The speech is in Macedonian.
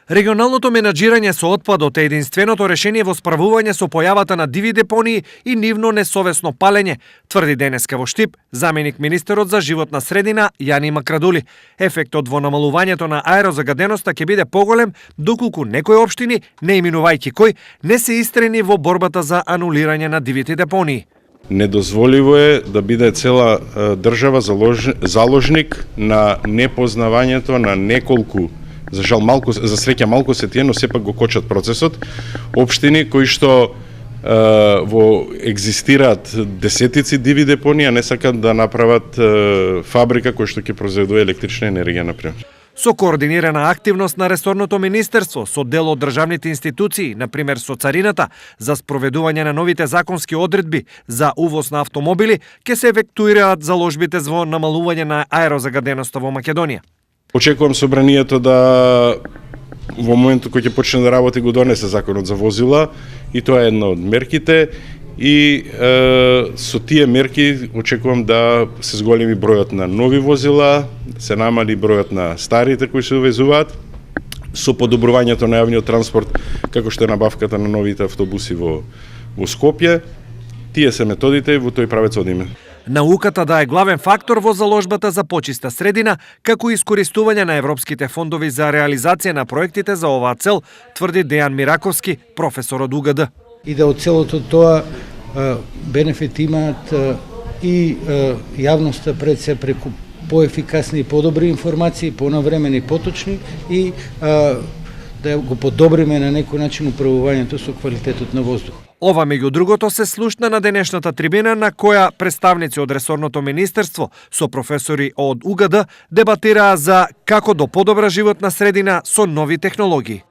Регионалното менаџирање со отпадот е единственото решение во справување со појавата на диви депонии и нивно несовесно палење, тврди денеска во Штип заменик министерот за животна средина Јани Макрадули. Ефектот во намалувањето на аерозагаденоста ќе биде поголем доколку некои општини, не именувајќи кој, не се истрени во борбата за анулирање на дивите депонии. Недозволиво е да биде цела држава заложник на непознавањето на неколку, за среќа малку се тие, но сепак го кочат процесот, општини кои што во екзистираат десетици диви депонии, а не сакат да направат фабрика која што ќе произведува електрична енергија, например. Со координирана активност на ресорното министерство, со дел од државните институции, например со царината, за спроведување на новите законски одредби за увоз на автомобили, ќе се ефектуираат заложбите во намалување на аерозагаденоста во Македонија. Очекувам собранието да во моментот кој ќе почне да работи го донесе законот за возила и тоа е една од мерките и со тие мерки очекувам да се зголеми бројот на нови возила, се намали бројот на старите кои се увезуваат, со подобрувањето на јавниот транспорт, како што е набавката на новите автобуси во Скопје. Тие се методите и во тој правец одиме. Науката да е главен фактор во заложбата за почиста средина, како и искористување на европските фондови за реализација на проектите за оваа цел, тврди Дејан Мираковски, професор од УГД. И да од целото тоа бенефит имаат и јавноста пред се преку поефикасни и подобри информации, понавремени и поточни и да го подобриме на некој начин управувањето со квалитетот на воздух. Ова, меѓу другото, се слушна на денешната трибина на која представници од ресорното министерство со професори од УГД дебатираа за како до подобра животна средина со нови технологии.